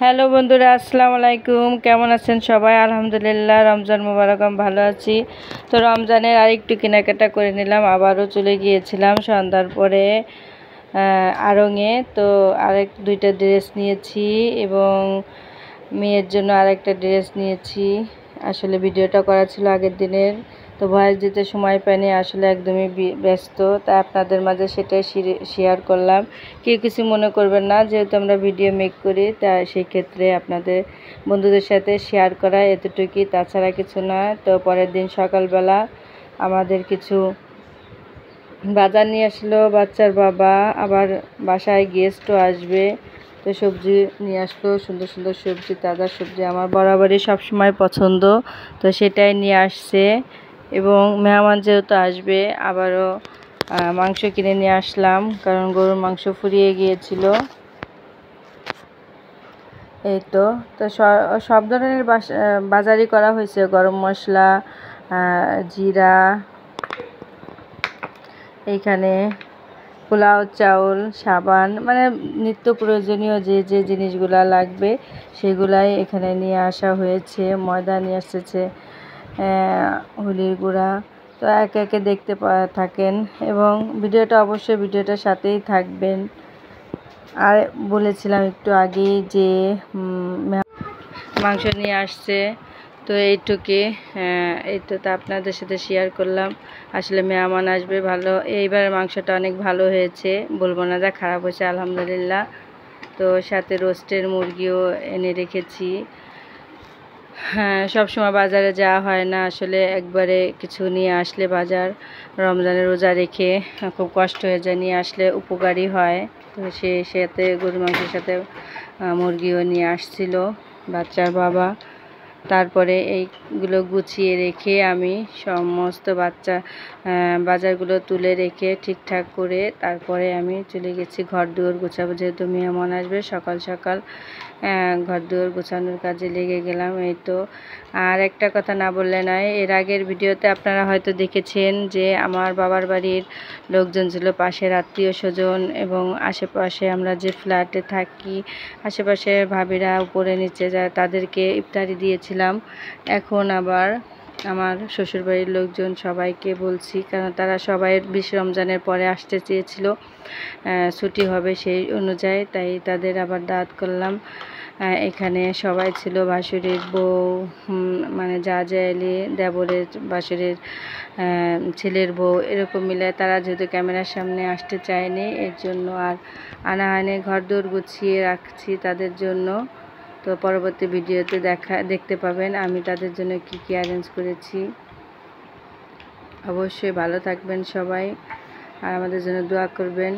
Hello বন্ধুরা, আসসালামু আলাইকুম। কেমন আছেন সবাই? আলহামদুলিল্লাহ, রমজান মুবারক, আমি ভালো আছি। তো রমজানের আরেকটু কেনাকাটা করে নিলাম। আবারও চলে গিয়েছিলাম সন্ধ্যার পরে আড়ংয়ে। তো দুইটা ড্রেস নিয়েছি এবং মেয়ের জন্য আরেকটা ড্রেস নিয়েছি। আসলে ভিডিওটা করা ছিল আগের দিনের, তো ভয়েস দিতে সময় পাইনি, আসলে একদমই ব্যস্ত। তাই আপনাদের মাঝে সেটাই শেয়ার করলাম। কেউ কিছু মনে করবেন না, যেহেতু আমরা ভিডিও মেক করি, তা সেই ক্ষেত্রে আপনাদের বন্ধুদের সাথে শেয়ার করা এতটুকুই, তাছাড়া কিছু না। তো পরের দিন সকালবেলা আমাদের কিছু বাজার নিয়ে আসলো বাচ্চার বাবা, আবার বাসায় গেস্টও আসবে, তো সবজি নিয়ে আসলো। সুন্দর সুন্দর সবজি, তাজা সবজি আমার বরাবরই সবসময় পছন্দ, তো সেটাই নিয়ে আসছে। এবং মেহমান যেহেতু আসবে, আবারও মাংস কিনে নিয়ে আসলাম, কারণ গরুর মাংস ফুরিয়ে গিয়েছিল। এই তো সব ধরনের বাজারই করা হয়েছে। গরম মশলা, জিরা, এইখানে পোলাও চাউল, সাবান, মানে নিত্য প্রয়োজনীয় যে যে জিনিসগুলো লাগবে সেগুলাই এখানে নিয়ে আসা হয়েছে। ময়দা নিয়ে এসেছে, হলুদের গুঁড়া। তো একে একে দেখতে থাকেন এবং ভিডিওটার সাথেই থাকবেন। আর বলেছিলাম একটু আগেই যে মাংস নিয়ে আসছে, তো এইটুকুই। এই তো আপনাদের সাথে শেয়ার করলাম। আসলে মেহমান আসবে, ভালো, এইবার মাংসটা অনেক ভালো হয়েছে, বলবো না যা খারাপ হয়েছে, আলহামদুলিল্লাহ। তো সাথে রোস্টের মুরগিও এনে রেখেছি। হ্যাঁ, সবসময় বাজারে যাওয়া হয় না, আসলে একবারে কিছু নিয়ে আসলে বাজার রমজানের রোজা রেখে খুব কষ্ট হয়ে যায়, নিয়ে আসলে উপকারী হয়। তো সাথে গরুর মাংসের সাথে মুরগিও নিয়ে আসছিল বাচ্চার বাবা। তারপরে এইগুলো গুছিয়ে রেখে আমি সমস্ত বাজারগুলো তুলে রেখে ঠিকঠাক করে তারপরে আমি চলে গেছি ঘর দুয়ার গোছাবো, যেহেতু মেহমান আসবে। সকাল সকাল ঘর দুয়ার গোছানোর কাজে লেগে গেলাম। এই তো, আর একটা কথা না বললে নয়, এর আগের ভিডিওতে আপনারা হয়তো দেখেছেন যে আমার বাবার বাড়ির লোকজন ছিল, পাশের আত্মীয় স্বজন এবং আশেপাশে আমরা যে ফ্ল্যাটে থাকি, আশেপাশে ভাবিরা উপরে নিচে যায়, তাদেরকে ইফতারি দিয়েছিলাম। এখন আবার আমার শ্বশুরবাড়ির লোকজন সবাইকে বলছি, কারণ তারা সবাই 20 রমজানের পরে আসতে চেয়েছিল, ছুটি হবে সেই অনুযায়ী, তাই তাদের আবার দাওয়াত করলাম। এখানে সবাই ছিল, ভাসুরের বউ, মানে যা এলি, দেবরের, ভাসুরের ছেলের বউ, এরকম মিলে। তারা যেহেতু ক্যামেরার সামনে আসতে চায়নি, এর জন্য আর আনা হয়নি। ঘর দৌড় গুছিয়ে রাখছি তাদের জন্য। তো পরবর্তী ভিডিওতে দেখতে পাবেন আমি তাদের জন্য কি কি অ্যারেঞ্জ করেছি। অবশ্যই ভালো থাকবেন সবাই, আর আমাদের জন্য দোয়া করবেন।